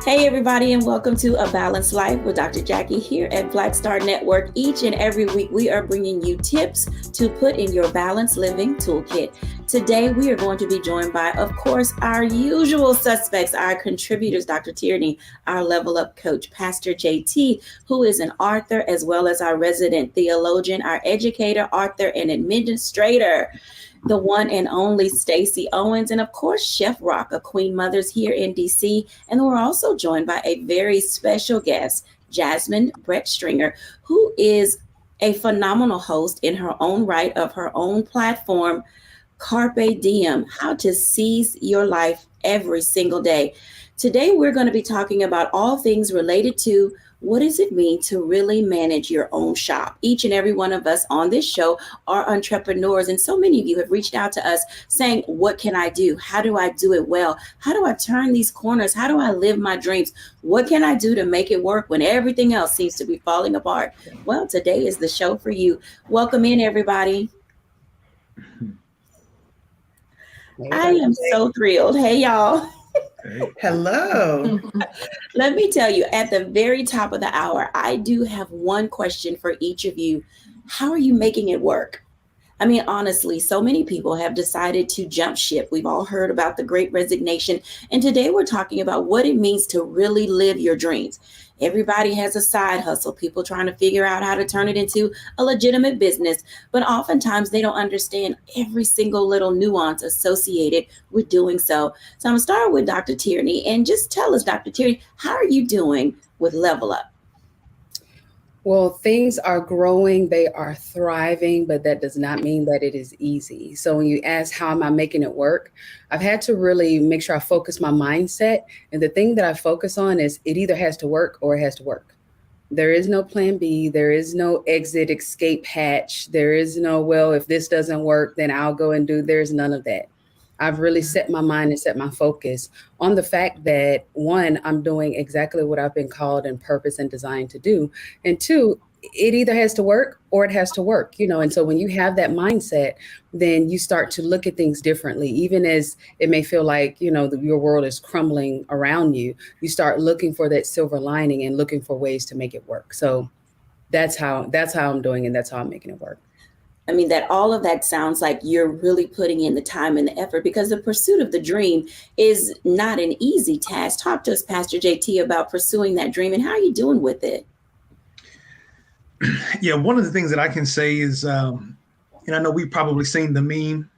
Hey, everybody, and welcome to A Balanced Life with Dr. Jacquie here at Black Star Network. Each and every week, we are bringing you tips to put in your balanced living toolkit. Today, we are going to be joined by, of course, our usual suspects, our contributors, Dr. Tierney, our level up coach, Pastor JT, who is an author, as well as our resident theologian, our educator, author, and administrator, the one and only Stacey Owens, and of course, Chef Rock, a Queen Mother's here in DC. And we're also joined by a very special guest, Jasmine Brett Stringer, who is a phenomenal host in her own right of her own platform, Carpe Diem, how to seize your life every single day. Today, we're going to be talking about all things related to what does it mean to really manage your own shop. Each and every one of us on this show are entrepreneurs, and so many of you have reached out to us saying, what can I do? How do I do it well? How do I turn these corners? How do I live my dreams? What can I do to make it work when everything else seems to be falling apart? Well, today is the show for you. Welcome in, everybody. I am so thrilled. Hey, y'all. Hello. Let me tell you, at the very top of the hour, I do have one question for each of you. How are you making it work? I mean, honestly, so many people have decided to jump ship. We've all heard about the great resignation. And today we're talking about what it means to really live your dreams. Everybody has a side hustle, people trying to figure out how to turn it into a legitimate business. But oftentimes they don't understand every single little nuance associated with doing so. So I'm going to start with Dr. Tierney and just tell us, Dr. Tierney, how are you doing with Level Up? Well, things are growing, they are thriving, but that does not mean that it is easy. So when you ask, how am I making it work? I've had to really make sure I focus my mindset. And the thing that I focus on is it either has to work or it has to work. There is no plan B. There is no exit, escape hatch. There is no, well, if this doesn't work, then I'll go and do. There's none of that. I've really set my mind and set my focus on the fact that, one, I'm doing exactly what I've been called and purpose and designed to do. And two, it either has to work or it has to work, And so when you have that mindset, then you start to look at things differently, even as it may feel like, your world is crumbling around you. You start looking for that silver lining and looking for ways to make it work. So that's how I'm doing, and that's how I'm making it work. I mean, that all of that sounds like you're really putting in the time and the effort, because the pursuit of the dream is not an easy task. Talk to us, Pastor JT, about pursuing that dream and how are you doing with it? Yeah, one of the things that I can say is, I know we've probably seen the meme,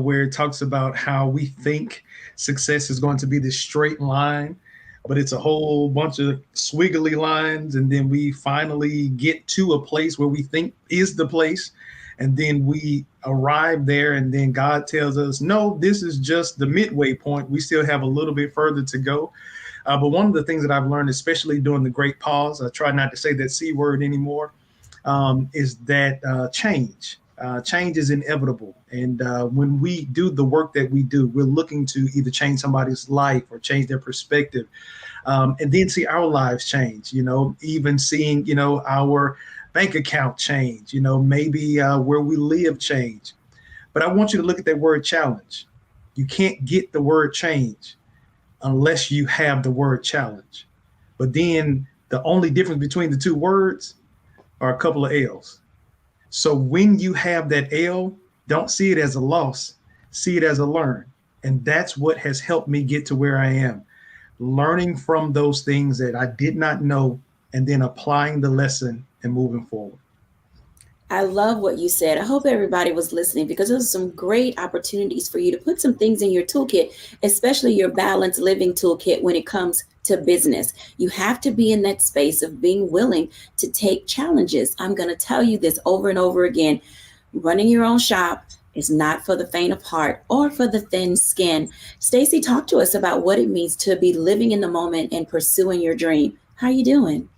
where it talks about how we think success is going to be this straight line, but it's a whole bunch of squiggly lines. And then we finally get to a place where we think is the place. And then we arrive there, and then God tells us, no, this is just the midway point. We still have a little bit further to go. But one of the things that I've learned, especially during the great pause, I try not to say that C word anymore, is that change. Change is inevitable. And when we do the work that we do, we're looking to either change somebody's life or change their perspective, and then see our lives change, even seeing, our bank account change, maybe where we live change. But I want you to look at that word challenge. You can't get the word change unless you have the word challenge. But then the only difference between the two words are a couple of L's. So when you have that L, don't see it as a loss, see it as a learn. And that's what has helped me get to where I am. Learning from those things that I did not know, and then applying the lesson and moving forward. I love what you said. I hope everybody was listening, because those are some great opportunities for you to put some things in your toolkit, especially your balanced living toolkit when it comes to business. You have to be in that space of being willing to take challenges. I'm going to tell you this over and over again. Running your own shop is not for the faint of heart or for the thin skin. Stacey, talk to us about what it means to be living in the moment and pursuing your dream. How are you doing?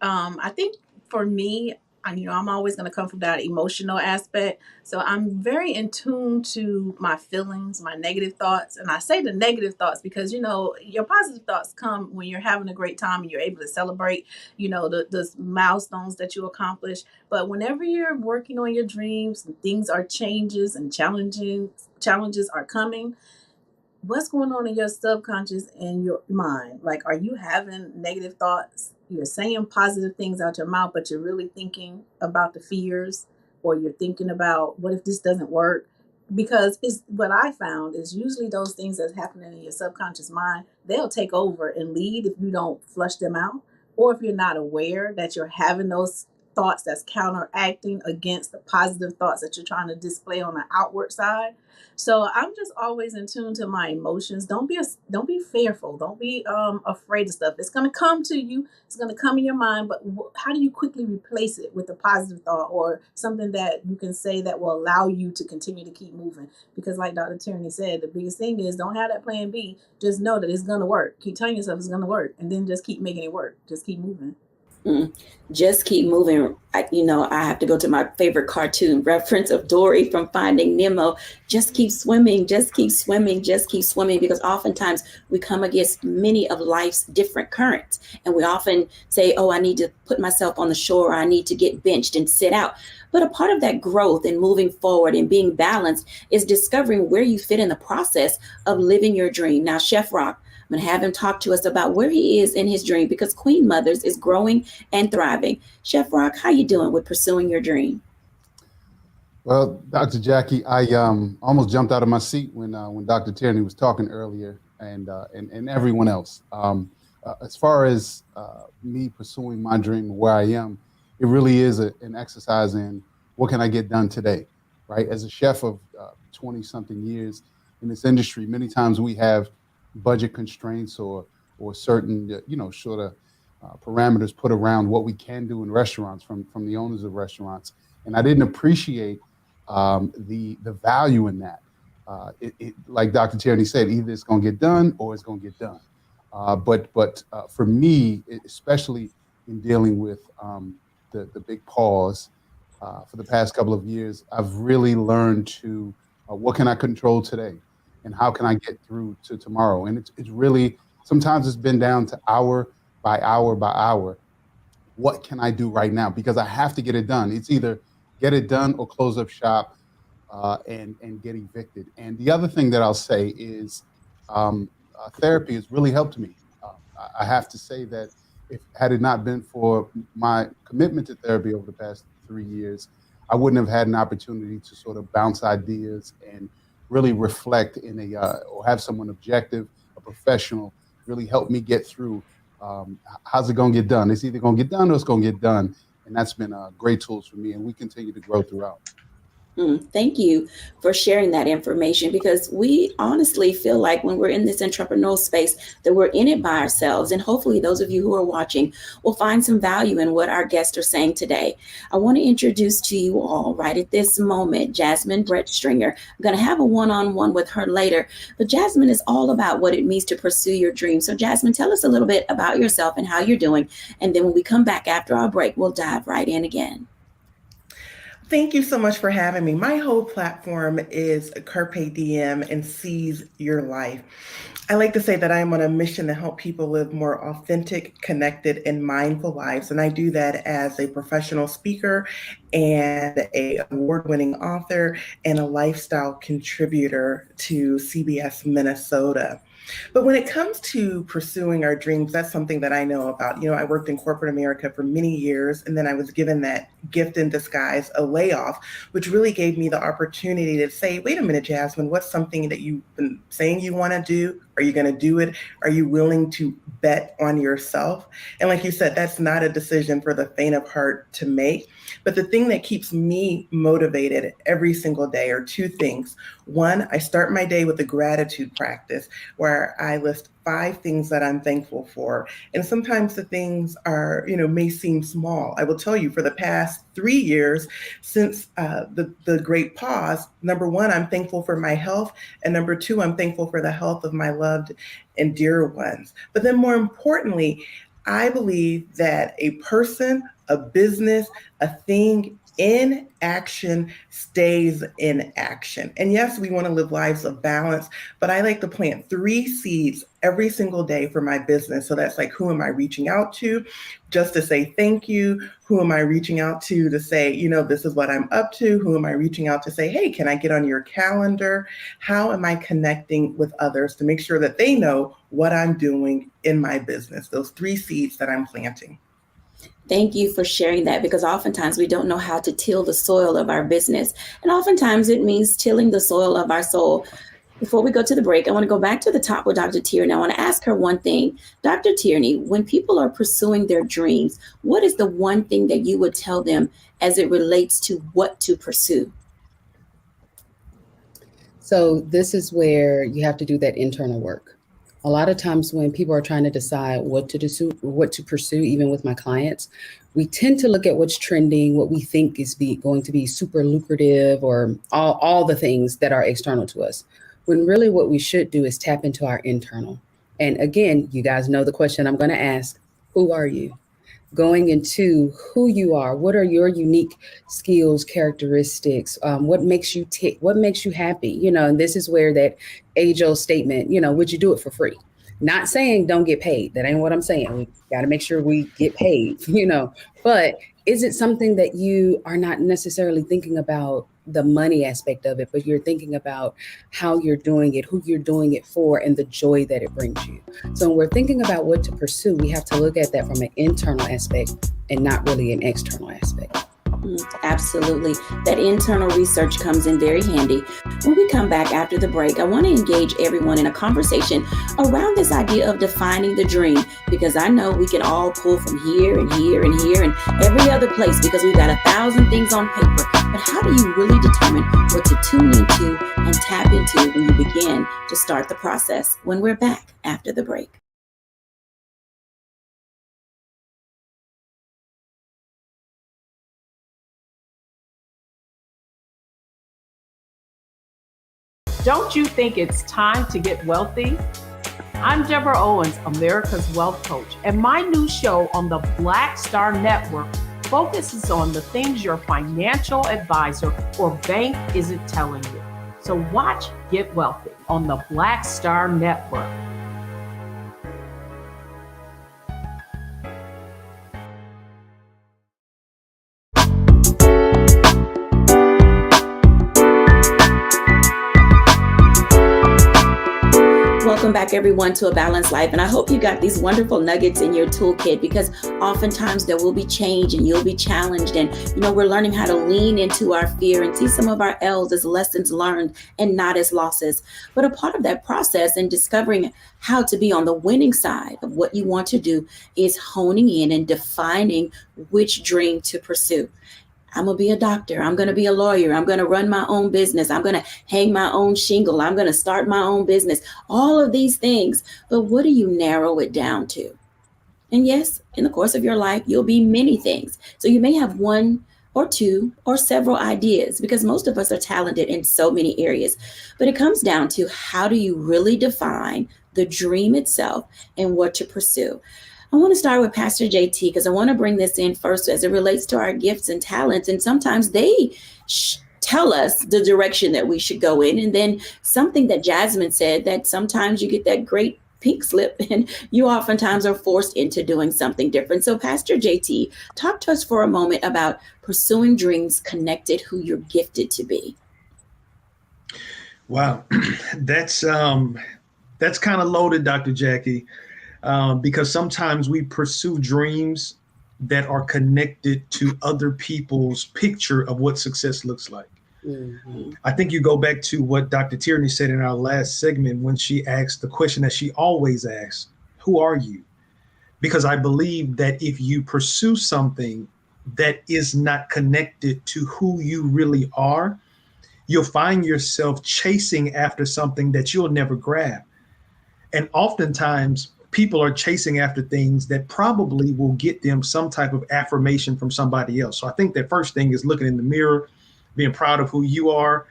I think for me, I'm always going to come from that emotional aspect. So I'm very in tune to my feelings, my negative thoughts. And I say the negative thoughts because, your positive thoughts come when you're having a great time and you're able to celebrate, the milestones that you accomplish. But whenever you're working on your dreams and things are changes and challenges are coming, what's going on in your subconscious and your mind? Like, are you having negative thoughts? You're saying positive things out your mouth, but you're really thinking about the fears, or you're thinking about what if this doesn't work? Because it's what I found is usually those things that's happening in your subconscious mind, they'll take over and lead if you don't flush them out, or if you're not aware that you're having those thoughts that's counteracting against the positive thoughts that you're trying to display on the outward side. So I'm just always in tune to my emotions. Don't be fearful. Don't be afraid of stuff. It's going to come to you. It's going to come in your mind. But how do you quickly replace it with a positive thought or something that you can say that will allow you to continue to keep moving? Because like Dr. Tierney said, the biggest thing is don't have that plan B. Just know that it's going to work. Keep telling yourself it's going to work, and then just keep making it work. Just keep moving. Just keep moving. I have to go to my favorite cartoon reference of Dory from Finding Nemo. Just keep swimming, just keep swimming, just keep swimming, because oftentimes we come against many of life's different currents. And we often say, oh, I need to put myself on the shore, or I need to get benched and sit out. But a part of that growth and moving forward and being balanced is discovering where you fit in the process of living your dream. Now, Chef Rock, I'm going to have him talk to us about where he is in his dream, because Queen Mothers is growing and thriving. Chef Rock, how you doing with pursuing your dream? Well, Dr. Jacquie, I almost jumped out of my seat when Dr. Tierney was talking earlier, and everyone else. As far as me pursuing my dream and where I am, it really is an exercise in what can I get done today, right? As a chef of 20-something years in this industry, many times we have budget constraints or certain sort of parameters put around what we can do in restaurants from the owners of restaurants, and I didn't appreciate the value in that. Like Dr. Tierney said, either it's going to get done or it's going to get done. But for me, especially in dealing with the big pause for the past couple of years, I've really learned to what can I control today, and how can I get through to tomorrow? And it's really, sometimes it's been down to hour by hour by hour. What can I do right now? Because I have to get it done. It's either get it done or close up shop and get evicted. And the other thing that I'll say is therapy has really helped me. I have to say that had it not been for my commitment to therapy over the past 3 years, I wouldn't have had an opportunity to sort of bounce ideas and really reflect or have someone objective, a professional, really help me get through. How's it going to get done? It's either going to get done or it's going to get done. And that's been great tools for me. And we continue to grow throughout. Thank you for sharing that information, because we honestly feel like when we're in this entrepreneurial space that we're in it by ourselves. And hopefully those of you who are watching will find some value in what our guests are saying today. I want to introduce to you all right at this moment, Jasmine Brett Stringer. I'm going to have a one-on-one with her later, but Jasmine is all about what it means to pursue your dream. So Jasmine, tell us a little bit about yourself and how you're doing. And then when we come back after our break, we'll dive right in again. Thank you so much for having me. My whole platform is Carpe Diem and Seize Your Life. I like to say that I am on a mission to help people live more authentic, connected, and mindful lives. And I do that as a professional speaker and an award-winning author and a lifestyle contributor to CBS Minnesota. But when it comes to pursuing our dreams, that's something that I know about. I worked in corporate America for many years, and then I was given that gift in disguise, a layoff, which really gave me the opportunity to say, wait a minute, Jasmine, what's something that you've been saying you want to do? Are you going to do it? Are you willing to bet on yourself? And like you said, that's not a decision for the faint of heart to make. But the thing that keeps me motivated every single day are two things. One, I start my day with a gratitude practice where I list 5 things that I'm thankful for. And sometimes the things may seem small. I will tell you, for the past 3 years since the great pause, number 1, I'm thankful for my health. And number 2, I'm thankful for the health of my loved and dear ones. But then more importantly, I believe that a person, a business, a thing in action stays in action. And yes, we want to live lives of balance, but I like to plant 3 seeds every single day for my business. So that's like, who am I reaching out to just to say thank you? Who am I reaching out to say, this is what I'm up to? Who am I reaching out to say, hey, can I get on your calendar? How am I connecting with others to make sure that they know what I'm doing in my business? Those 3 seeds that I'm planting. Thank you for sharing that, because oftentimes we don't know how to till the soil of our business. And oftentimes it means tilling the soil of our soul. Before we go to the break, I want to go back to the top with Dr. Tierney. I want to ask her one thing. Dr. Tierney, when people are pursuing their dreams, what is the one thing that you would tell them as it relates to what to pursue? So this is where you have to do that internal work. A lot of times when people are trying to decide what to pursue, even with my clients, we tend to look at what's trending, what we think is going to be super lucrative, or all the things that are external to us. When really what we should do is tap into our internal. And again, you guys know the question I'm going to ask: who are you? Going into who you are, what are your unique skills, characteristics, what makes you tick, what makes you happy, and this is where that age-old statement, would you do it for free? Not saying don't get paid. That ain't what I'm saying. We got to make sure we get paid, but is it something that you are not necessarily thinking about the money aspect of it, but you're thinking about how you're doing it, who you're doing it for, and the joy that it brings you? So when we're thinking about what to pursue, we have to look at that from an internal aspect and not really an external aspect. Absolutely. That internal research comes in very handy. When we come back after the break, I want to engage everyone in a conversation around this idea of defining the dream, because I know we can all pull from here and here and here and every other place because we've got 1,000 things on paper. But how do you really determine what to tune into and tap into when you begin to start the process? When we're back after the break. Don't you think it's time to get wealthy? I'm Deborah Owens, America's Wealth Coach, and my new show on the Black Star Network focuses on the things your financial advisor or bank isn't telling you. So watch Get Wealthy on the Black Star Network. Welcome back, everyone, to A Balanced Life. And I hope you got these wonderful nuggets in your toolkit, because oftentimes there will be change and you'll be challenged. And, we're learning how to lean into our fear and see some of our L's as lessons learned and not as losses. But a part of that process and discovering how to be on the winning side of what you want to do is honing in and defining which dream to pursue. I'm going to be a doctor. I'm going to be a lawyer. I'm going to run my own business. I'm going to hang my own shingle. I'm going to start my own business. All of these things. But what do you narrow it down to? And yes, in the course of your life, you'll be many things. So you may have one or two or several ideas, because most of us are talented in so many areas. But it comes down to, how do you really define the dream itself and what to pursue? I want to start with Pastor JT, because I want to bring this in first as it relates to our gifts and talents. And sometimes they tell us the direction that we should go in. And then something that Jasmine said, that sometimes you get that great pink slip and you oftentimes are forced into doing something different. So Pastor JT, talk to us for a moment about pursuing dreams connected who you're gifted to be. Wow. That's kind of loaded, Dr. Jacquie. Because sometimes we pursue dreams that are connected to other people's picture of what success looks like. Mm-hmm. I think you go back to what Dr. Tierney said in our last segment when she asked the question that she always asks: who are you? Because I believe that if you pursue something that is not connected to who you really are, you'll find yourself chasing after something that you'll never grab. And oftentimes, people are chasing after things that probably will get them some type of affirmation from somebody else. So I think that first thing is looking in the mirror, being proud of who you are,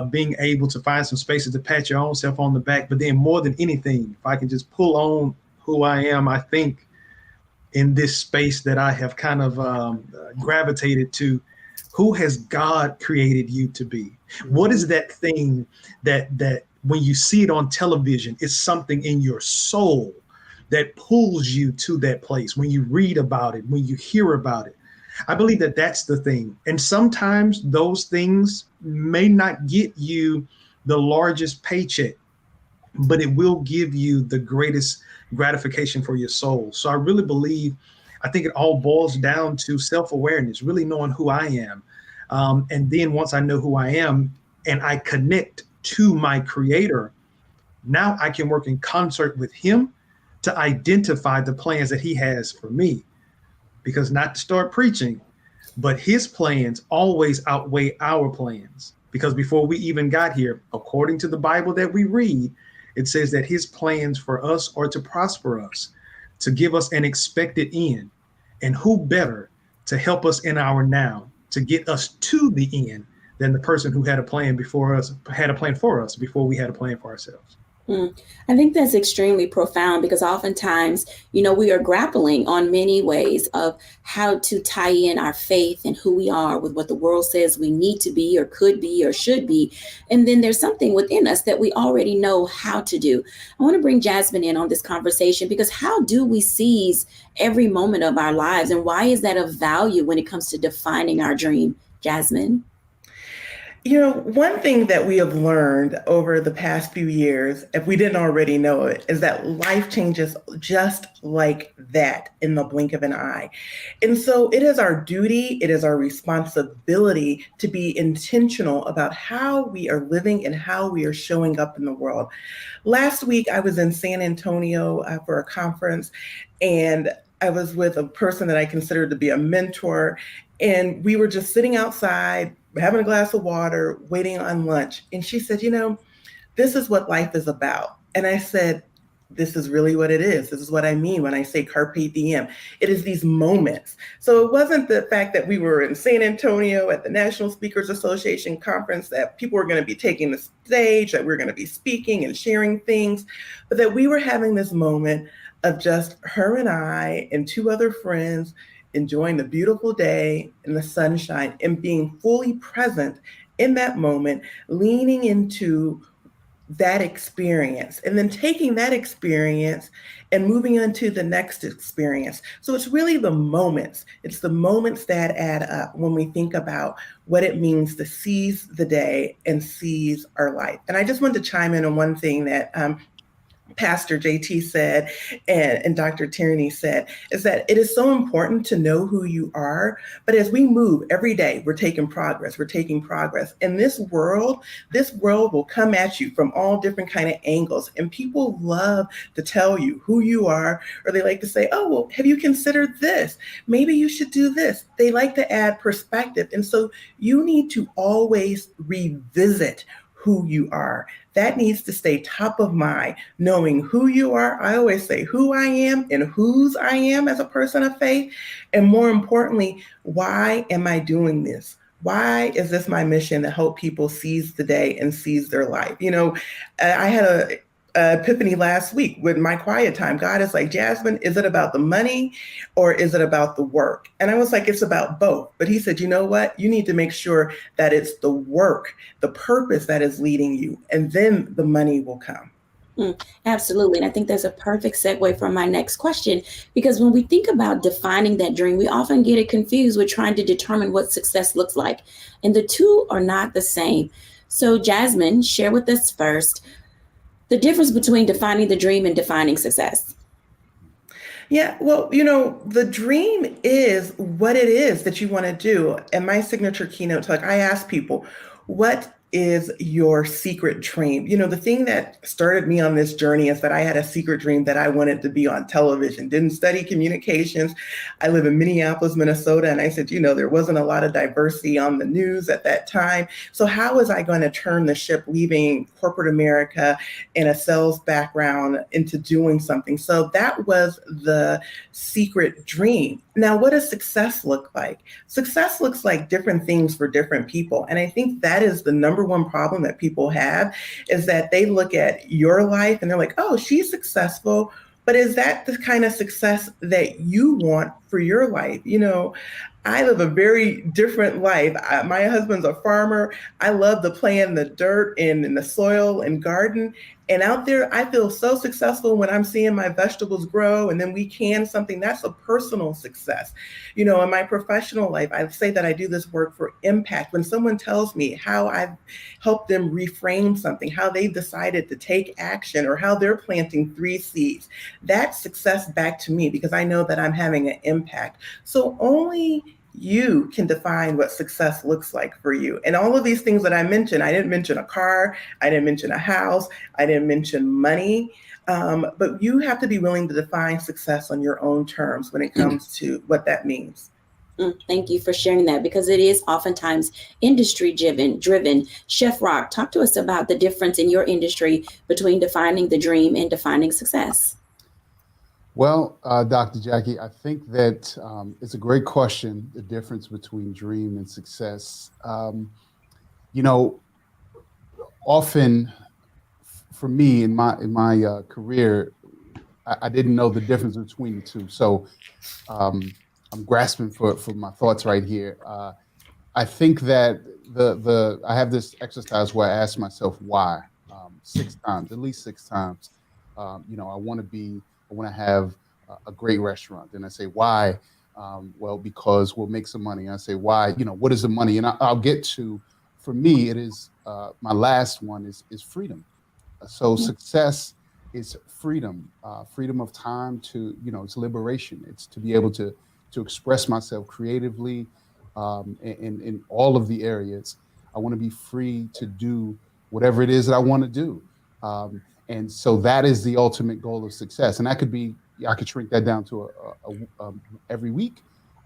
being able to find some spaces to pat your own self on the back. But then more than anything, if I can just pull on who I am, I think in this space that I have kind of gravitated to, who has God created you to be? What is that thing that when you see it on television, it's something in your soul that pulls you to that place. When you read about it, when you hear about it, I believe that that's the thing. And sometimes those things may not get you the largest paycheck, but it will give you the greatest gratification for your soul. So I really believe, I think it all boils down to self-awareness, really knowing who I am. And then once I know who I am and I connect to my creator, now I can work in concert with him to identify the plans that he has for me. Because not to start preaching, but his plans always outweigh our plans. Because before we even got here, according to the Bible that we read, it says that his plans for us are to prosper us, to give us an expected end. And who better to help us in our now, to get us to the end than the person who had a plan before us, had a plan for us before we had a plan for ourselves. I think that's extremely profound because oftentimes, we are grappling on many ways of how to tie in our faith and who we are with what the world says we need to be or could be or should be. And then there's something within us that we already know how to do. I want to bring Jasmine in on this conversation because how do we seize every moment of our lives, and why is that of value when it comes to defining our dream? Jasmine? One thing that we have learned over the past few years, if we didn't already know it, is that life changes just like that in the blink of an eye. And so it is our duty, it is our responsibility to be intentional about how we are living and how we are showing up in the world. Last week, I was in San Antonio for a conference, and I was with a person that I considered to be a mentor, and we were just sitting outside, having a glass of water, waiting on lunch. And she said, this is what life is about. And I said, this is really what it is. This is what I mean when I say carpe diem. It is these moments. So it wasn't the fact that we were in San Antonio at the National Speakers Association conference, that people were going to be taking the stage, that we were going to be speaking and sharing things, but that we were having this moment of just her and I and two other friends enjoying the beautiful day and the sunshine and being fully present in that moment, leaning into that experience and then taking that experience and moving on to the next experience. So it's really the moments. It's the moments that add up when we think about what it means to seize the day and seize our life. And I just wanted to chime in on one thing that Pastor JT said and Dr. Tierney said, is that it is so important to know who you are. But as we move every day, we're taking progress. And this world will come at you from all different kind of angles. And people love to tell you who you are, or they like to say, oh, well, have you considered this? Maybe you should do this. They like to add perspective. And so you need to always revisit who you are. That needs to stay top of mind, knowing who you are. I always say who I am and whose I am as a person of faith. And more importantly, why am I doing this? Why is this my mission to help people seize the day and seize their life? I had a epiphany last week with my quiet time. God is like, Jasmine, is it about the money or is it about the work? And I was like, it's about both. But he said, you know what? You need to make sure that it's the work, the purpose that is leading you, and then the money will come. Absolutely. And I think that's a perfect segue for my next question, because when we think about defining that dream, we often get it confused with trying to determine what success looks like. And the two are not the same. So Jasmine, share with us first the difference between defining the dream and defining success. Yeah, well, the dream is what it is that you want to do. And my signature keynote talk, I ask people, what is your secret dream? The thing that started me on this journey is that I had a secret dream that I wanted to be on television. Didn't study communications. I live in Minneapolis, Minnesota. And I said, there wasn't a lot of diversity on the news at that time. So how was I going to turn the ship, leaving corporate America and a sales background, into doing something? So that was the secret dream. Now, what does success look like? Success looks like different things for different people. And I think that is the number one problem that people have, is that they look at your life and they're like, oh, she's successful. But is that the kind of success that you want for your life? I live a very different life. My husband's a farmer. I love to play in the dirt and in the soil and garden. And out there, I feel so successful when I'm seeing my vegetables grow and then we can something. That's a personal success. You know, in my professional life, I say that I do this work for impact. When someone tells me how I've helped them reframe something, how they've decided to take action, or how they're planting 3 seeds, that's success back to me because I know that I'm having an impact. So only you can define what success looks like for you. And all of these things that I mentioned, I didn't mention a car, I didn't mention a house, I didn't mention money, but you have to be willing to define success on your own terms when it comes to what that means. Thank you for sharing that, because it is oftentimes industry driven. Chef Rock, talk to us about the difference in your industry between defining the dream and defining success. Well, Dr. Jacquie, I think that it's a great question, the difference between dream and success. You know, often for me in my career, I didn't know the difference between the two. So I'm grasping for my thoughts right here. I think that I have this exercise where I ask myself why 6 times, at least 6 times. You know, I want to have a great restaurant. And I say, why? Well, because we'll make some money. And I say, why? You know, what is the money? And I'll get to, for me, it is, my last one is freedom. So success is freedom, freedom of time to, you know, it's liberation. It's to be able to express myself creatively in all of the areas. I want to be free to do whatever it is that I want to do. And so that is the ultimate goal of success. And that could be, I could shrink that down to a every week,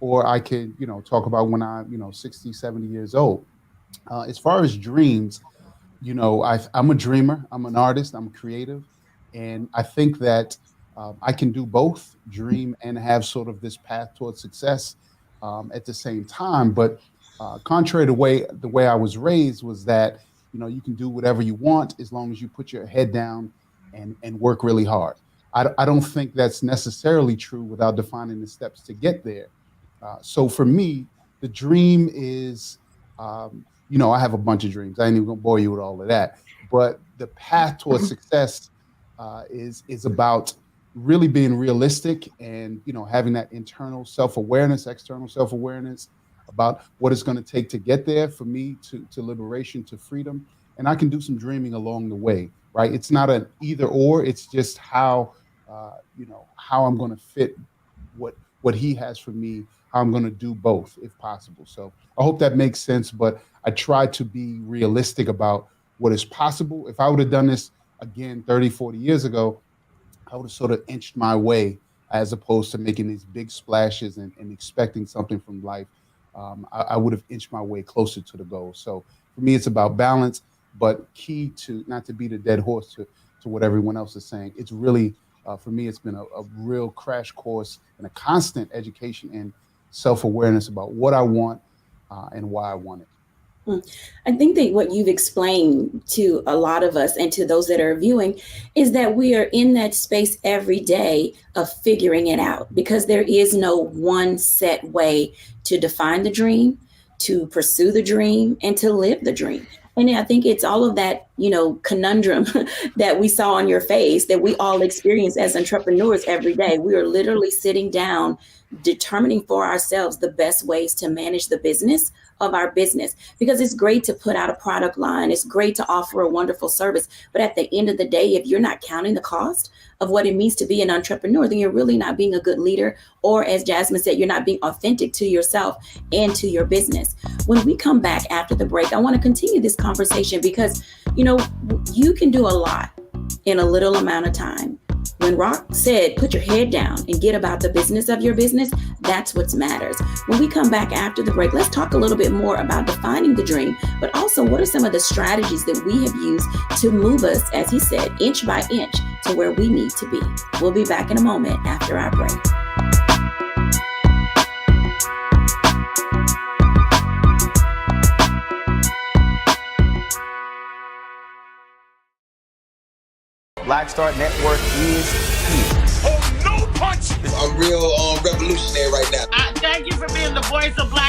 or I could, you know, talk about when I'm, you know, 60, 70 years old. As far as dreams, you know, I'm a dreamer, I'm an artist, I'm creative. And I think that I can do both, dream and have sort of this path towards success at the same time. But contrary to the way I was raised was that, you know, you can do whatever you want as long as you put your head down and work really hard. I don't think that's necessarily true without defining the steps to get there. So for me, the dream is, you know, I have a bunch of dreams. I ain't even gonna bore you with all of that. But the path towards success is about really being realistic and, you know, having that internal self-awareness, external self-awareness about what it's going to take to get there, for me to liberation, to freedom. And I can do some dreaming along the way, right? It's not an either or, it's just how, you know, how I'm going to fit what he has for me, how I'm going to do both if possible. So I hope that makes sense, but I try to be realistic about what is possible. If I would have done this again 30, 40 years ago, I would have sort of inched my way as opposed to making these big splashes and expecting something from life. I would have inched my way closer to the goal. So for me, it's about balance, but key to not to beat a dead horse to what everyone else is saying. It's really, for me, it's been a real crash course and a constant education and self-awareness about what I want and why I want it. I think that what you've explained to a lot of us and to those that are viewing is that we are in that space every day of figuring it out, because there is no one set way to define the dream, to pursue the dream, and to live the dream. And I think it's all of that, you know, conundrum that we saw on your face that we all experience as entrepreneurs every day. We are literally sitting down, determining for ourselves the best ways to manage the business of our business, because it's great to put out a product line. It's great to offer a wonderful service. But at the end of the day, if you're not counting the cost of what it means to be an entrepreneur, then you're really not being a good leader. Or as Jasmine said, you're not being authentic to yourself and to your business. When we come back after the break, I want to continue this conversation because, you know, you can do a lot in a little amount of time. When Rock said, put your head down and get about the business of your business, that's what matters. When we come back after the break, let's talk a little bit more about defining the dream, but also what are some of the strategies that we have used to move us, as he said, inch by inch to where we need to be. We'll be back in a moment after our break. Black Star Network is here. Oh, no punch! I'm real revolutionary right now. Thank you for being the voice of Black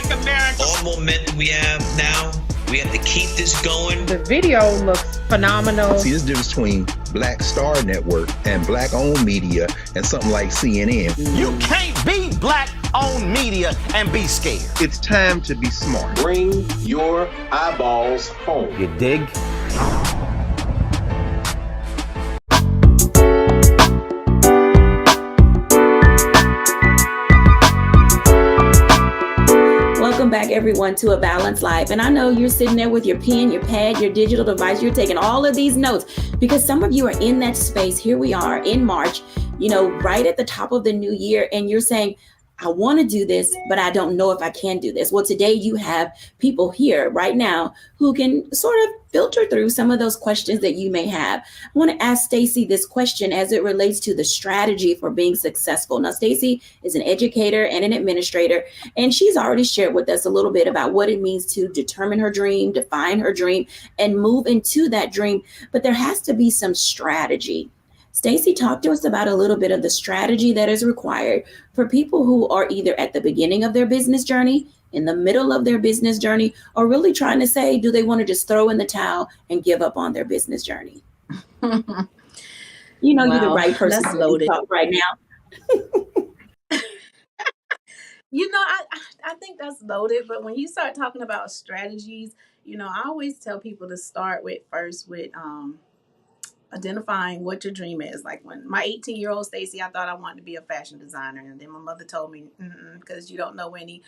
momentum we have now. We have to keep this going. The video looks phenomenal. See, there's a difference between Black Star Network and Black-owned media and something like CNN. You can't be Black-owned media and be scared. It's time to be smart. Bring your eyeballs home. You dig? Welcome back, everyone, to A Balanced Life. And I know you're sitting there with your pen, your pad, your digital device. You're taking all of these notes because some of you are in that space. Here we are in March, right at the top of the new year. And you're saying, I want to do this, but I don't know if I can do this. Well, today you have people here right now who can sort of filter through some of those questions that you may have. I want to ask Stacey this question as it relates to the strategy for being successful. Now, Stacey is an educator and an administrator, and she's already shared with us a little bit about what it means to determine her dream, define her dream, and move into that dream. But there has to be some strategy. Stacey, talk to us about a little bit of the strategy that is required for people who are either at the beginning of their business journey, in the middle of their business journey, or really trying to say, do they want to just throw in the towel and give up on their business journey? You're the right person to talk right now. I think that's loaded, but when you start talking about strategies, I always tell people to start with identifying what your dream is. Like when my 18-year-old Stacey, I thought I wanted to be a fashion designer, and then my mother told me, because you don't know any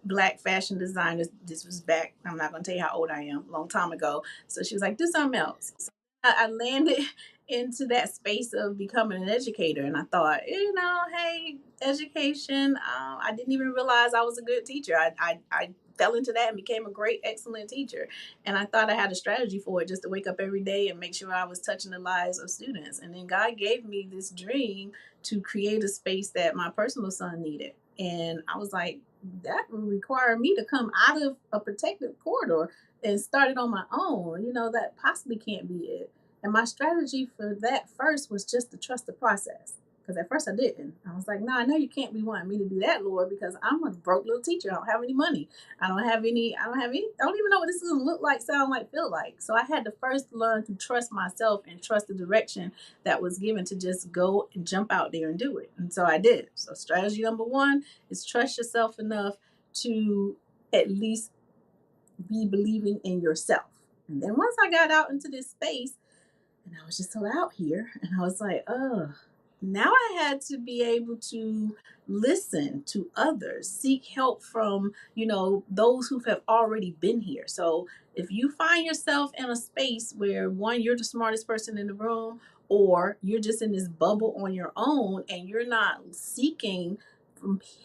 Black fashion designers. This was back, I'm not going to tell you how old I am, a long time ago. So she was like, do something else. So I landed into that space of becoming an educator, and I thought, hey, education. I didn't even realize I was a good teacher. I fell into that and became a great, excellent teacher. And I thought I had a strategy for it, just to wake up every day and make sure I was touching the lives of students. And then God gave me this dream to create a space that my personal son needed. And I was like, that would require me to come out of a protected corridor and start it on my own. That possibly can't be it. And my strategy for that first was just to trust the process. Because at first I didn't. I was like, I know you can't be wanting me to do that, Lord, because I'm a broke little teacher. I don't have any money. I don't even know what this is going to look like, sound like, feel like. So I had to first learn to trust myself and trust the direction that was given to just go and jump out there and do it. And so I did. So strategy number 1 is trust yourself enough to at least be believing in yourself. And then once I got out into this space, and I was just so out here, and I was like, now I had to be able to listen to others, seek help from, those who have already been here. So if you find yourself in a space where, one, you're the smartest person in the room, or you're just in this bubble on your own and you're not seeking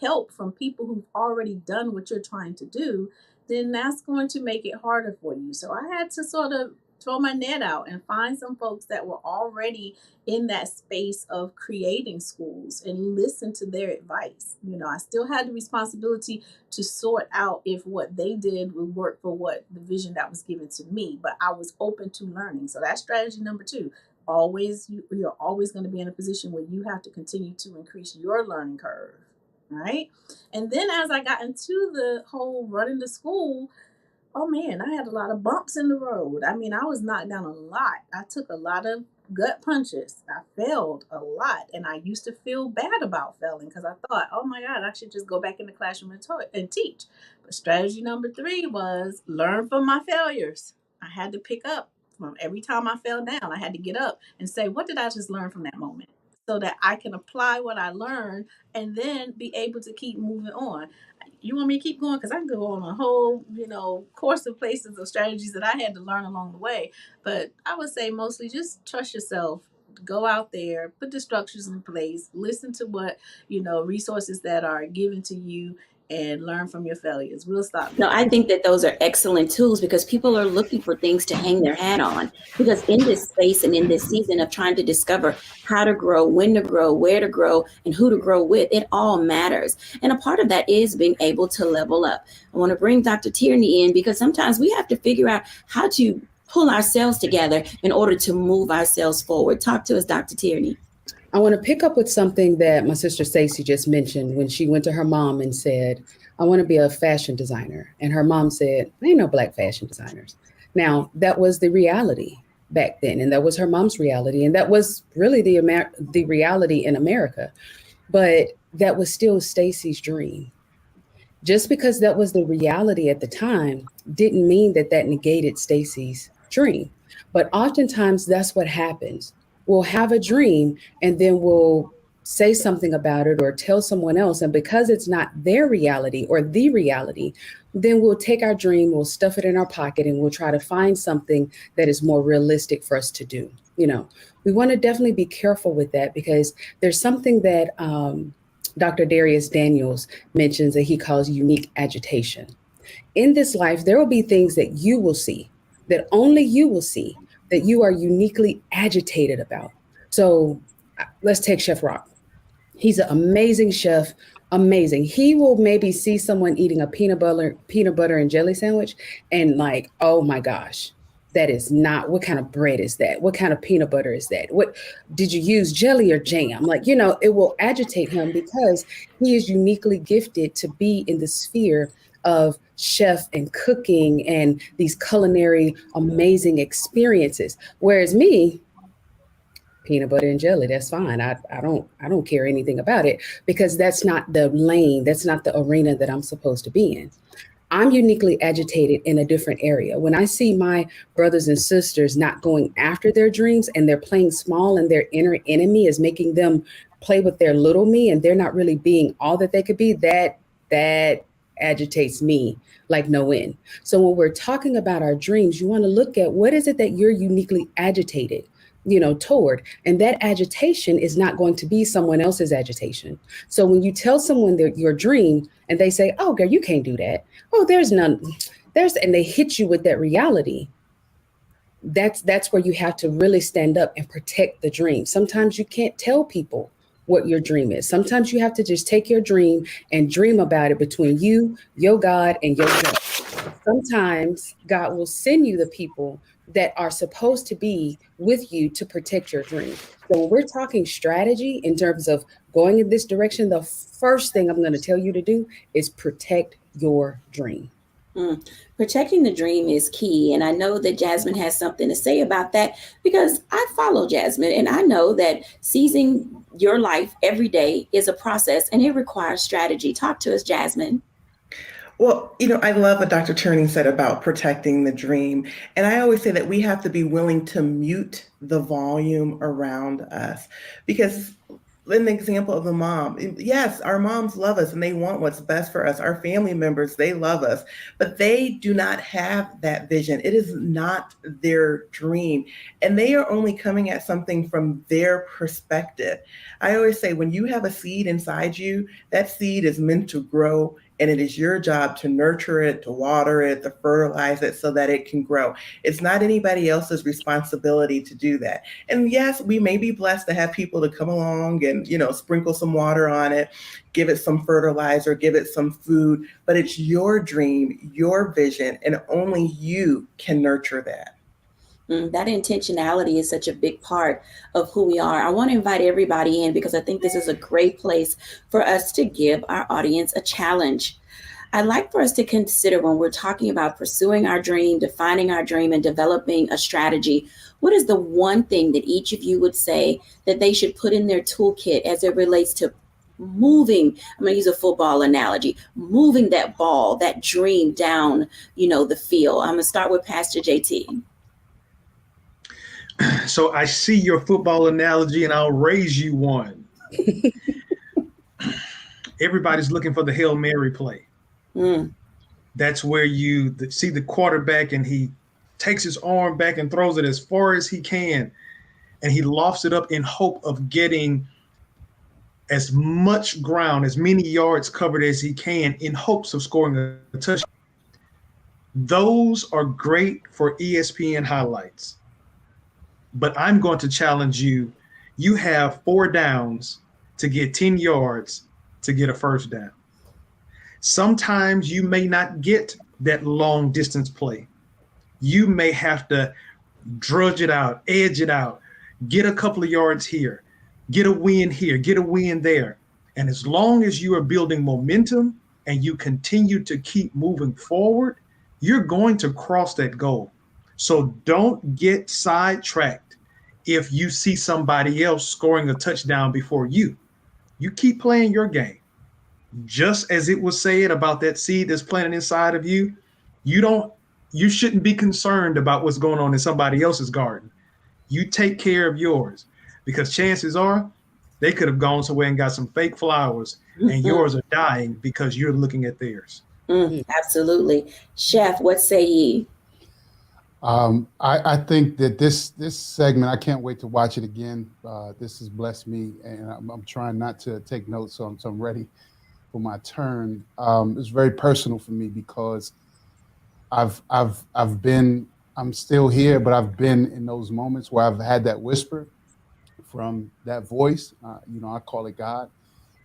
help from people who've already done what you're trying to do, then that's going to make it harder for you. So I had to sort of throw my net out and find some folks that were already in that space of creating schools and listen to their advice. I still had the responsibility to sort out if what they did would work for what the vision that was given to me, but I was open to learning. So that's strategy number 2. You're always going to be in a position where you have to continue to increase your learning curve, right? And then as I got into the whole running the school, oh man, I had a lot of bumps in the road. I was knocked down a lot. I took a lot of gut punches. I failed a lot. And I used to feel bad about failing because I thought, oh my God, I should just go back in the classroom and teach. But strategy number 3 was learn from my failures. I had to pick up from every time I fell down. I had to get up and say, what did I just learn from that moment? So that I can apply what I learned and then be able to keep moving on. You want me to keep going? Because I can go on a whole, course of places of strategies that I had to learn along the way. But I would say mostly just trust yourself. Go out there, put the structures in place, listen to what, resources that are given to you, and learn from your failures. We'll stop. No, I think that those are excellent tools because people are looking for things to hang their hat on. Because in this space and in this season of trying to discover how to grow, when to grow, where to grow, and who to grow with, it all matters. And a part of that is being able to level up. I want to bring Dr. Tierney in because sometimes we have to figure out how to pull ourselves together in order to move ourselves forward. Talk to us, Dr. Tierney. I want to pick up with something that my sister Stacey just mentioned when she went to her mom and said, I want to be a fashion designer. And her mom said, there ain't no black fashion designers. Now, that was the reality back then. And that was her mom's reality. And that was really the reality in America. But that was still Stacey's dream. Just because that was the reality at the time didn't mean that that negated Stacey's dream. But oftentimes that's what happens. We'll have a dream and then we'll say something about it or tell someone else. And because it's not their reality or the reality, then we'll take our dream, we'll stuff it in our pocket, and we'll try to find something that is more realistic for us to do. You know, we want to definitely be careful with that, because there's something that Dr. Darius Daniels mentions that he calls unique agitation. In this life, there will be things that you will see, that only you will see, that you are uniquely agitated about. So let's take Chef Rock. He's an amazing chef, amazing. He will maybe see someone eating a peanut butter and jelly sandwich and like, oh my gosh, that is not, what kind of bread is that? What kind of peanut butter is that? What did you use, jelly or jam? Like, you know, it will agitate him because he is uniquely gifted to be in the sphere of chef and cooking and these culinary amazing experiences. Whereas me, peanut butter and jelly, that's fine. I don't care anything about it, because that's not the lane, that's not the arena that I'm supposed to be in. I'm uniquely agitated in a different area. When I see my brothers and sisters not going after their dreams and they're playing small, and their inner enemy is making them play with their little me, and they're not really being all that they could be, that agitates me like no end. So when we're talking about our dreams, you want to look at what is it that you're uniquely agitated, you know, toward. And that agitation is not going to be someone else's agitation. So when you tell someone your dream and they say, oh, girl, you can't do that. Oh, there's none. And they hit you with that reality. That's where you have to really stand up and protect the dream. Sometimes you can't tell people what your dream is. Sometimes you have to just take your dream and dream about it between you, your God, and yourself. Sometimes God will send you the people that are supposed to be with you to protect your dream. So when we're talking strategy in terms of going in this direction, the first thing I'm going to tell you to do is protect your dream. Protecting the dream is key. And I know that Jasmine has something to say about that, because I follow Jasmine and I know that seizing your life every day is a process and it requires strategy. Talk to us, Jasmine. Well, you know, I love what Dr. Turney said about protecting the dream. And I always say that we have to be willing to mute the volume around us, because in the example of the mom, yes, our moms love us and they want what's best for us. Our family members, they love us, but they do not have that vision. It is not their dream. And they are only coming at something from their perspective. I always say, when you have a seed inside you, that seed is meant to grow. And it is your job to nurture it, to water it, to fertilize it so that it can grow. It's not anybody else's responsibility to do that. And yes, we may be blessed to have people to come along and, you know, sprinkle some water on it, give it some fertilizer, give it some food, but it's your dream, your vision, and only you can nurture that. That intentionality is such a big part of who we are. I want to invite everybody in because I think this is a great place for us to give our audience a challenge. I'd like for us to consider, when we're talking about pursuing our dream, defining our dream, and developing a strategy, what is the one thing that each of you would say that they should put in their toolkit as it relates to moving? I'm going to use a football analogy, moving that ball, that dream down, you know, the field. I'm going to start with Pastor JT. So I see your football analogy and I'll raise you one. Everybody's looking for the Hail Mary play. That's where you see the quarterback and he takes his arm back and throws it as far as he can. And he lofts it up in hope of getting as much ground, as many yards covered as he can, in hopes of scoring a touchdown. Those are great for ESPN highlights. But I'm going to challenge you. You have 4 downs to get 10 yards to get a first down. Sometimes you may not get that long distance play. You may have to drudge it out, edge it out, get a couple of yards here. get a win here, get a win there. And as long as you are building momentum and you continue to keep moving forward, you're going to cross that goal. So don't get sidetracked if you see somebody else scoring a touchdown before you. You keep playing your game. Just as it was said about that seed that's planted inside of you, you shouldn't be concerned about what's going on in somebody else's garden. You take care of yours, because chances are they could have gone somewhere and got some fake flowers, and yours are dying because you're looking at theirs. Absolutely. Chef, what say ye? I think that this segment, I can't wait to watch it again. This has blessed me, and I'm trying not to take notes, so I'm ready for my turn. It's very personal for me because I'm still here, but I've been in those moments where I've had that whisper from that voice. I call it God.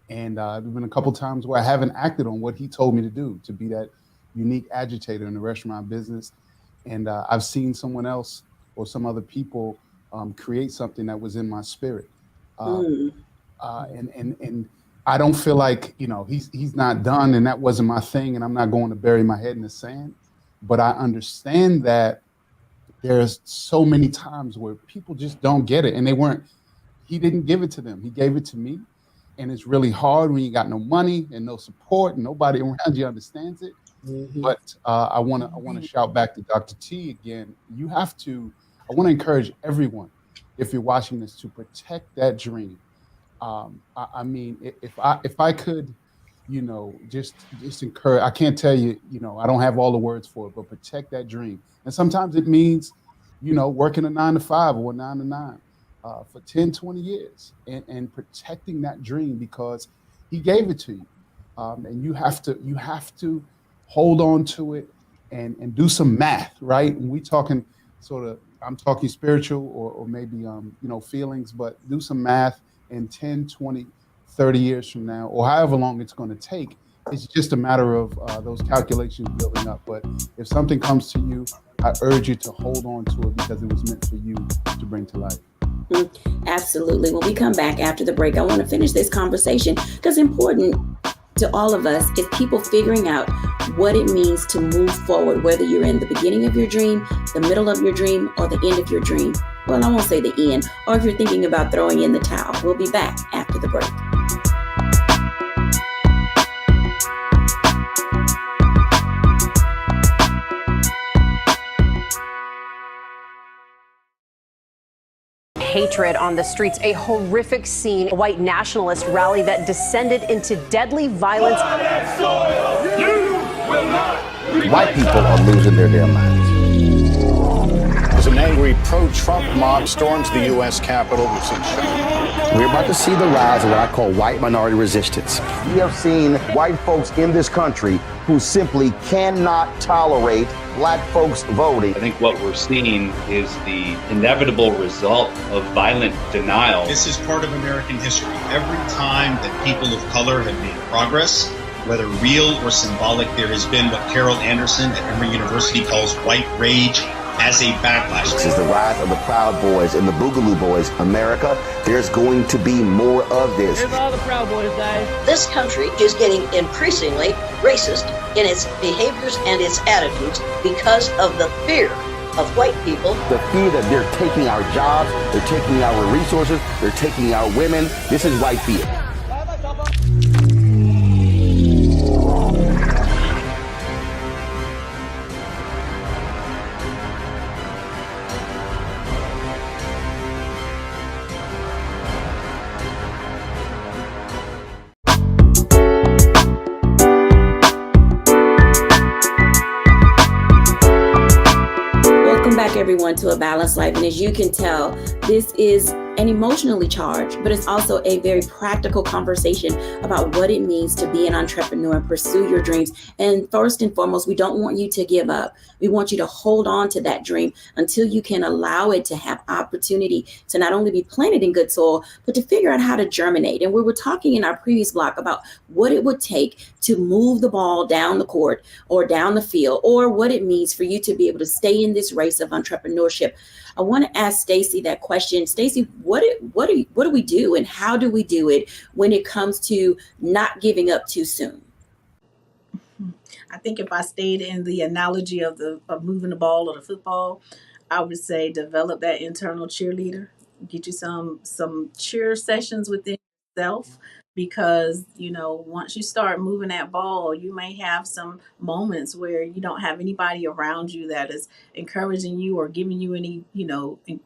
And there's been a couple times where I haven't acted on what he told me to do, to be that unique agitator in the restaurant business. And I've seen someone else or some other people create something that was in my spirit. And I don't feel like, he's not done, and that wasn't my thing, and I'm not going to bury my head in the sand. But I understand that there's so many times where people just don't get it, and he didn't give it to them. He gave it to me. And it's really hard when you got no money and no support and nobody around you understands it. But I want to shout back to Dr. T again. I want to encourage everyone, if you're watching this, to protect that dream. I mean, if I could, just encourage, I can't tell you, I don't have all the words for it, but protect that dream. And sometimes it means, working a 9 to 5 or a 9 to 9 for 10, 20 years and protecting that dream, because he gave it to you. And you have to hold on to it and do some math, right? And we talking I'm talking spiritual or maybe, feelings, but do some math, and 10, 20, 30 years from now, or however long it's going to take, it's just a matter of those calculations building up. But if something comes to you, I urge you to hold on to it, because it was meant for you to bring to life. Absolutely. When we come back after the break, I want to finish this conversation, because important to all of us is people figuring out what it means to move forward, whether you're in the beginning of your dream, the middle of your dream, or the end of your dream. Well, I won't say the end, or if you're thinking about throwing in the towel. We'll be back after the break. Hatred on the streets, a horrific scene, a white nationalist rally that descended into deadly violence. White people are losing their damn minds. As an angry pro-Trump mob storms the U.S. Capitol, We're about to see the rise of what I call white minority resistance. We have seen white folks in this country who simply cannot tolerate black folks voting. I think what we're seeing is the inevitable result of violent denial. This is part of American history. Every time that people of color have made progress, whether real or symbolic, there has been what Carol Anderson at Emory University calls white rage as a backlash. This is the rise of the Proud Boys and the Boogaloo Boys. America, there's going to be more of this. Here's all the Proud Boys, guys. This country is getting increasingly racist in its behaviors and its attitudes because of the fear of white people. The fear that they're taking our jobs, they're taking our resources, they're taking our women. This is white fear. Everyone to A Balanced Life. And as you can tell, this is an emotionally charged, but it's also a very practical conversation about what it means to be an entrepreneur and pursue your dreams. And first and foremost, we don't want you to give up. We want you to hold on to that dream until you can allow it to have opportunity to not only be planted in good soil, but to figure out how to germinate. And we were talking in our previous block about what it would take to move the ball down the court or down the field, or what it means for you to be able to stay in this race of entrepreneurship. I want to ask Stacy that question. Stacy, what do we do, and how do we do it when it comes to not giving up too soon? I think if I stayed in the analogy of moving the ball or the football, I would say develop that internal cheerleader. Get you some cheer sessions within yourself, because once you start moving that ball, you may have some moments where you don't have anybody around you that is encouraging you or giving you any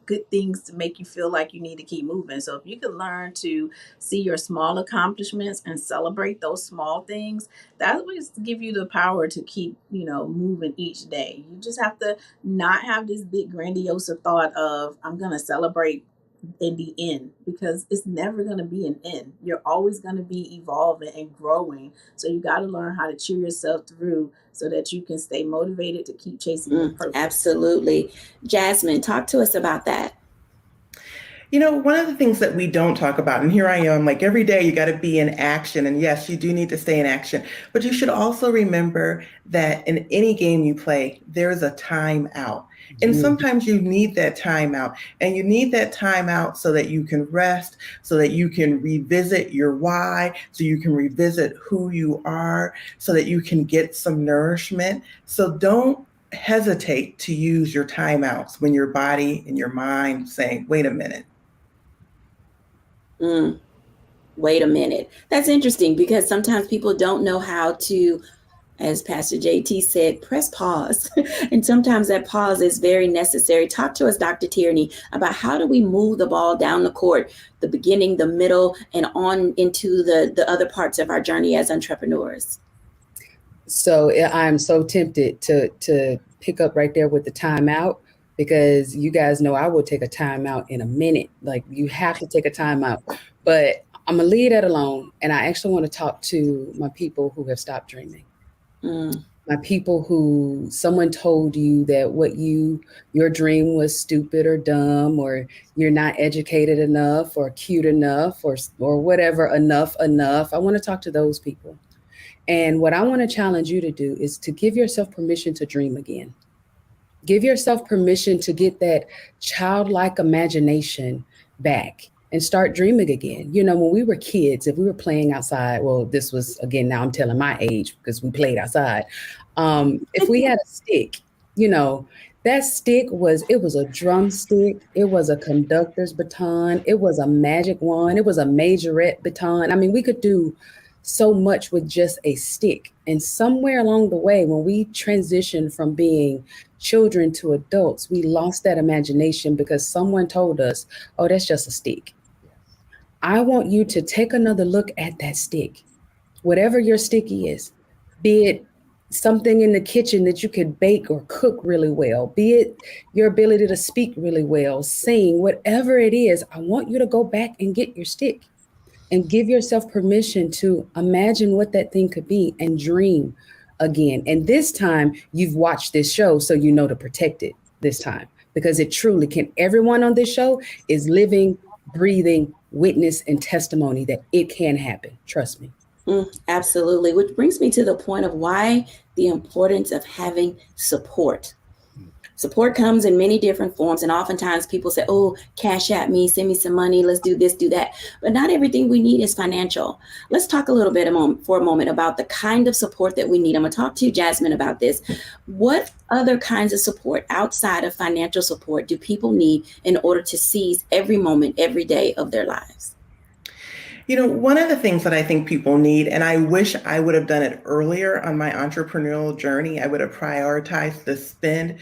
good things to make you feel like you need to keep moving. So if you can learn to see your small accomplishments and celebrate those small things, that will give you the power to keep moving each day. You just have to not have this big grandiose thought of, I'm going to celebrate in the end, because it's never going to be an end. You're always going to be evolving and growing. So you got to learn how to cheer yourself through so that you can stay motivated to keep chasing your purpose. Absolutely. Jasmine, talk to us about that. One of the things that we don't talk about, and here I am, like every day you got to be in action. And yes, you do need to stay in action, but you should also remember that in any game you play, there's a timeout. And sometimes you need that timeout, and you need that timeout so that you can rest, so that you can revisit your why, so you can revisit who you are, so that you can get some nourishment. So don't hesitate to use your timeouts when your body and your mind saying, wait a minute. Wait a minute. That's interesting, because sometimes people don't know how to, as Pastor JT said, press pause. And sometimes that pause is very necessary. Talk to us, Dr. Tierney, about how do we move the ball down the court, the beginning, the middle, and on into the other parts of our journey as entrepreneurs. So I'm so tempted to pick up right there with the timeout, because you guys know I will take a timeout in a minute. Like, you have to take a timeout. But I'm going to leave that alone. And I actually want to talk to my people who have stopped dreaming. My people who someone told you that your dream was stupid or dumb, or you're not educated enough or cute enough or whatever, enough. I want to talk to those people. And what I want to challenge you to do is to give yourself permission to dream again. Give yourself permission to get that childlike imagination back and start dreaming again. When we were kids, if we were playing outside, well, this was, again, now I'm telling my age because we played outside. If we had a stick, that stick was a drumstick. It was a conductor's baton. It was a magic wand. It was a majorette baton. I mean, we could do so much with just a stick. And somewhere along the way, when we transitioned from being children to adults, we lost that imagination because someone told us, oh, that's just a stick. I want you to take another look at that stick, whatever your sticky is, be it something in the kitchen that you could bake or cook really well, be it your ability to speak really well, sing, whatever it is. I want you to go back and get your stick and give yourself permission to imagine what that thing could be and dream again. And this time you've watched this show, so you know to protect it this time, because it truly can. Everyone on this show is living, breathing witness and testimony that it can happen. Trust me. Absolutely. Which brings me to the point of why the importance of having support. Support comes in many different forms. And oftentimes people say, oh, cash at me, send me some money, let's do this, do that. But not everything we need is financial. Let's talk a little bit for a moment about the kind of support that we need. I'm going to talk to you, Jasmine, about this. What other kinds of support outside of financial support do people need in order to seize every moment, every day of their lives? One of the things that I think people need, and I wish I would have done it earlier on my entrepreneurial journey, I would have prioritized the spend,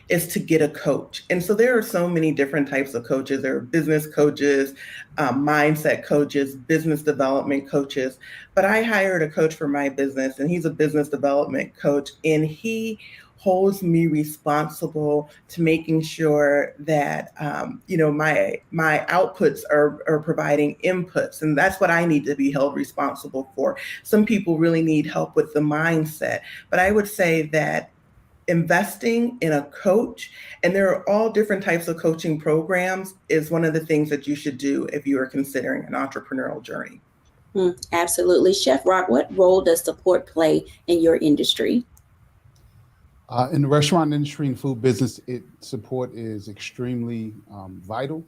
is to get a coach. And so there are so many different types of coaches. There are business coaches, mindset coaches, business development coaches. But I hired a coach for my business, and he's a business development coach, and he holds me responsible to making sure that my outputs are providing inputs, and that's what I need to be held responsible for. Some people really need help with the mindset, but I would say that investing in a coach, and there are all different types of coaching programs, is one of the things that you should do if you are considering an entrepreneurial journey. Absolutely. Chef Rock, what role does support play in your industry? In the restaurant industry and food business, support is extremely vital.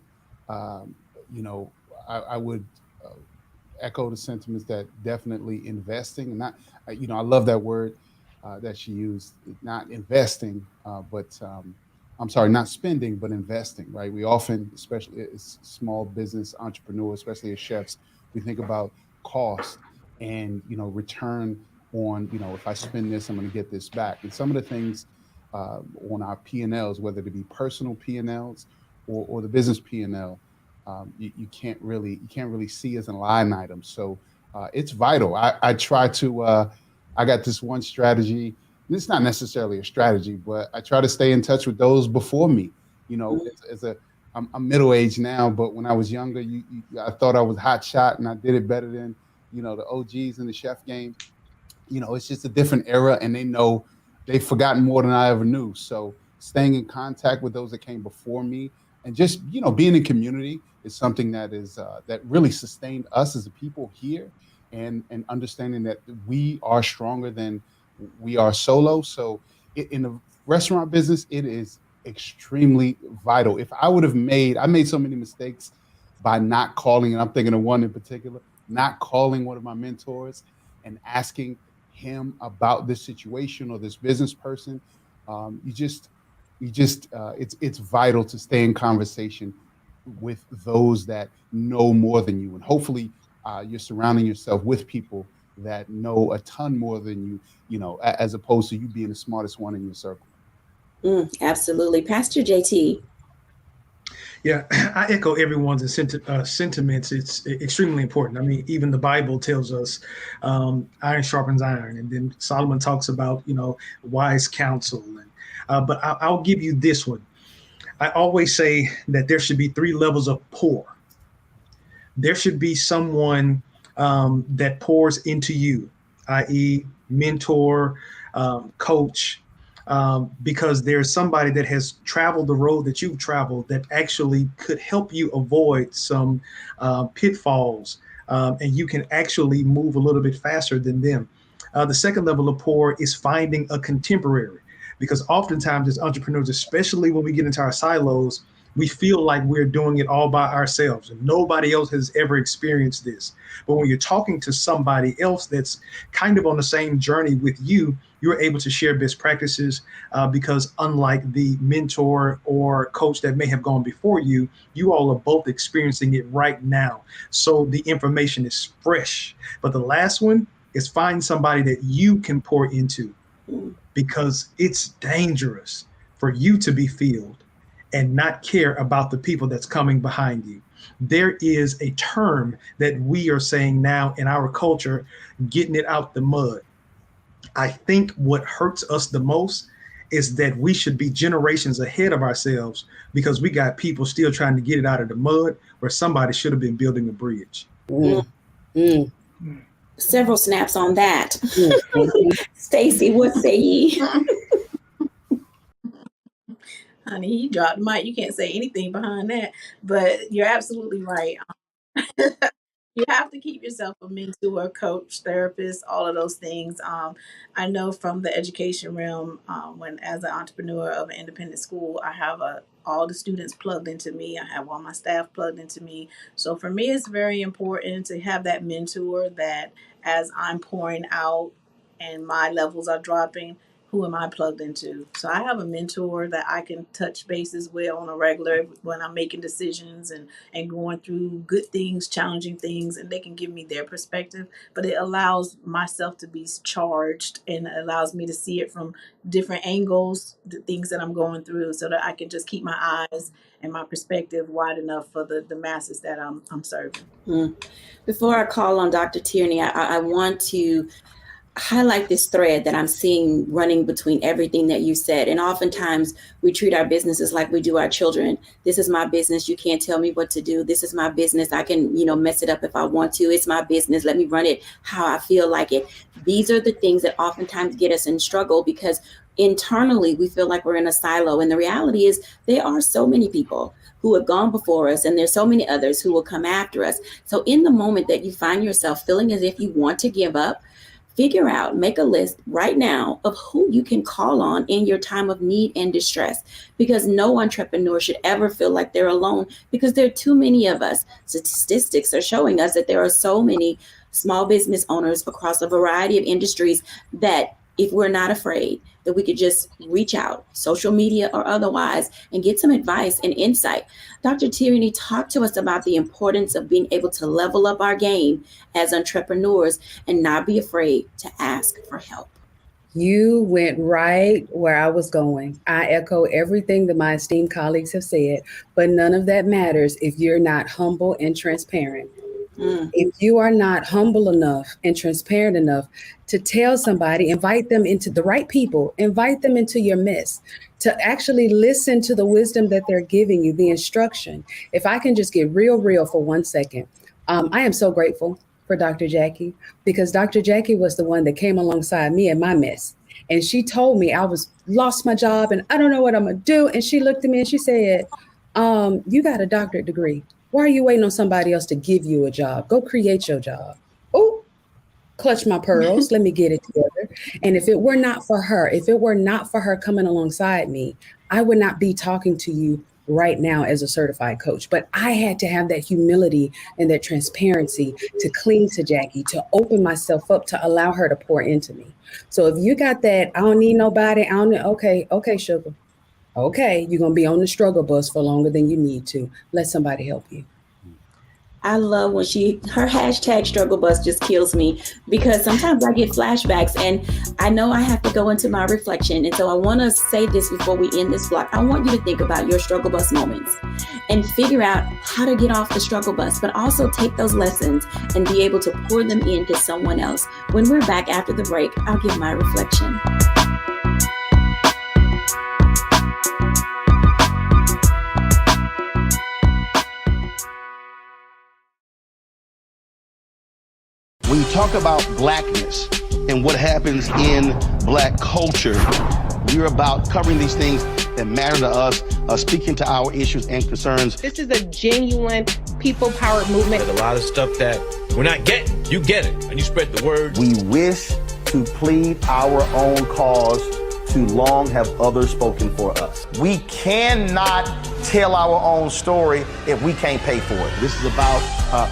Um, you know, I would uh, echo the sentiments that definitely investing, and not, I love that word that she used, not investing, but I'm sorry, not spending, but investing, right? We often, especially as small business entrepreneurs, especially as chefs, we think about cost and, return on, if I spend this, I'm going to get this back. And some of the things on our P&Ls, whether it be personal P&Ls or the business P&L, you can't really see as a line item. So it's vital. I try to. I got this one strategy. It's not necessarily a strategy, but I try to stay in touch with those before me. I'm middle aged now, but when I was younger, I thought I was hot shot and I did it better than the OGs in the chef game. It's just a different era, and they've forgotten more than I ever knew. So staying in contact with those that came before me, and just being in community is something that really sustained us as a people here, and understanding that we are stronger than we are solo. So in the restaurant business, it is extremely vital. If I made so many mistakes by not calling, and I'm thinking of one in particular, not calling one of my mentors and asking him about this situation or this business person. It's vital to stay in conversation with those that know more than you, and hopefully you're surrounding yourself with people that know a ton more than you, as opposed to you being the smartest one in your circle. Absolutely. Pastor JT. Yeah, I echo everyone's sentiments. It's extremely important. I mean, even the Bible tells us iron sharpens iron. And then Solomon talks about, wise counsel. But I'll give you this one. I always say that there should be 3 levels of pour. There should be someone that pours into you, i.e., mentor, coach, because there's somebody that has traveled the road that you've traveled that actually could help you avoid some pitfalls, and you can actually move a little bit faster than them. The second level of pour is finding a contemporary, because oftentimes as entrepreneurs, especially when we get into our silos, we feel like we're doing it all by ourselves and nobody else has ever experienced this. But when you're talking to somebody else that's kind of on the same journey with you, you're able to share best practices because unlike the mentor or coach that may have gone before you, you all are both experiencing it right now. So the information is fresh. But the last one is find somebody that you can pour into, because it's dangerous for you to be filled and not care about the people that's coming behind you. There is a term that we are saying now in our culture, getting it out the mud. I think what hurts us the most is that we should be generations ahead of ourselves because we got people still trying to get it out of the mud where somebody should have been building a bridge. Several snaps on that. Stacey, what say ye? Honey, you dropped the mic. You can't say anything behind that. But you're absolutely right. You have to keep yourself a mentor, coach, therapist, all of those things. I know from the education realm, when as an entrepreneur of an independent school, I have all the students plugged into me. I have all my staff plugged into me. So for me, it's very important to have that mentor that as I'm pouring out and my levels are dropping, who am I plugged into? So I have a mentor that I can touch bases with on a regular when I'm making decisions and going through good things, challenging things, and they can give me their perspective. But it allows myself to be charged and it allows me to see it from different angles, the things that I'm going through, so that I can just keep my eyes and my perspective wide enough for the masses that I'm serving. Before I call on Dr. Tierney, I want to highlight this thread that I'm seeing running between everything that you said. And oftentimes we treat our businesses like we do our children. This is my business. You can't tell me what to do. This is my business. I can, mess it up if I want to. It's my business. Let me run it how I feel like it. These are the things that oftentimes get us in struggle because internally we feel like we're in a silo. And the reality is there are so many people who have gone before us and there's so many others who will come after us. So in the moment that you find yourself feeling as if you want to give up, Figure out, make a list right now of who you can call on in your time of need and distress, because no entrepreneur should ever feel like they're alone, because there are too many of us. Statistics are showing us that there are so many small business owners across a variety of industries that if we're not afraid, that we could just reach out, social media or otherwise, and get some advice and insight. Dr. Tierney, talk to us about the importance of being able to level up our game as entrepreneurs and not be afraid to ask for help. You went right where I was going. I echo everything that my esteemed colleagues have said, but none of that matters if you're not humble and transparent. If you are not humble enough and transparent enough to tell somebody, invite them into the right people, invite them into your midst, to actually listen to the wisdom that they're giving you, the instruction. If I can just get real for 1 second, I am so grateful for Dr. Jacquie, because Dr. Jacquie was the one that came alongside me in my mess. And she told me I lost my job and I don't know what I'm gonna do. And she looked at me and she said, you got a doctorate degree. Why are you waiting on somebody else to give you a job? Go create your job. Oh, clutch my pearls. Let me get it together. And if it were not for her coming alongside me, I would not be talking to you right now as a certified coach. But I had to have that humility and that transparency to cling to Jacquie, to open myself up, to allow her to pour into me. So if you got that, I don't need nobody. Okay, sugar. Okay, you're going to be on the struggle bus for longer than you need to. Let somebody help you. I love when her hashtag struggle bus just kills me, because sometimes I get flashbacks and I know I have to go into my reflection. And so I want to say this before we end this block. I want you to think about your struggle bus moments and figure out how to get off the struggle bus, but also take those lessons and be able to pour them into someone else. When we're back after the break, I'll give my reflection. When you talk about blackness and what happens in black culture, we're about covering these things that matter to us, speaking to our issues and concerns. This is a genuine people-powered movement. There's a lot of stuff that we're not getting. You get it, and you spread the word. We wish to plead our own cause. Too long have others spoken for us. We cannot tell our own story if we can't pay for it. This is about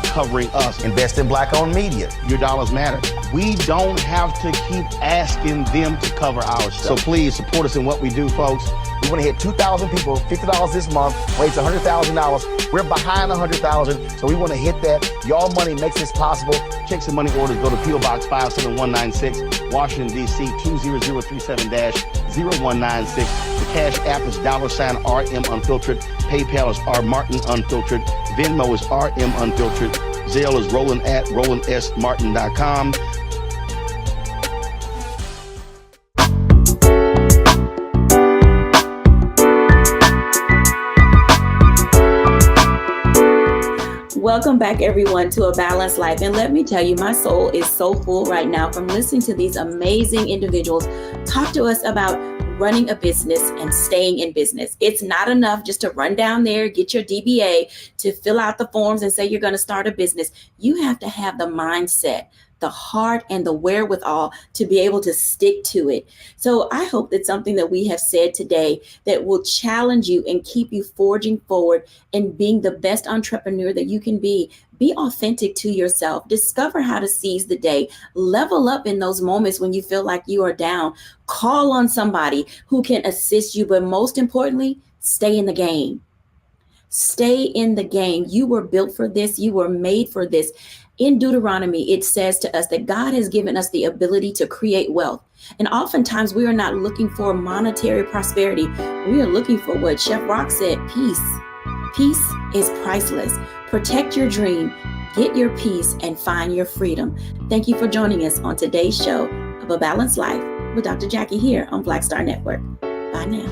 covering us. Invest in black-owned media. Your dollars matter. We don't have to keep asking them to cover our stuff. So please support us in what we do, folks. We want to hit 2,000 people, $50 this month, raise $100,000. We're behind 100,000, so we want to hit that. Y'all money makes this possible. Checks and money orders go to P.O. Box 57196, Washington, D.C. 20037-0196. The Cash App is $RM Unfiltered. PayPal is R Martin Unfiltered. Venmo is RM Unfiltered. Zelle is roland@rolandsmartin.com. Welcome back, everyone, to A Balanced Life. And let me tell you, my soul is so full right now from listening to these amazing individuals talk to us about running a business and staying in business. It's not enough just to run down there, get your DBA, to fill out the forms and say you're going to start a business. You have to have the mindset, the heart, and the wherewithal to be able to stick to it. So I hope that something that we have said today that will challenge you and keep you forging forward and being the best entrepreneur that you can be. Be authentic to yourself. Discover how to seize the day. Level up in those moments when you feel like you are down. Call on somebody who can assist you, but most importantly, stay in the game. Stay in the game. You were built for this. You were made for this. In Deuteronomy, it says to us that God has given us the ability to create wealth. And oftentimes we are not looking for monetary prosperity. We are looking for what Chef Rock said, peace. Peace is priceless. Protect your dream, get your peace, and find your freedom. Thank you for joining us on today's show of A Balanced Life with Dr. Jacquie here on Black Star Network. Bye now.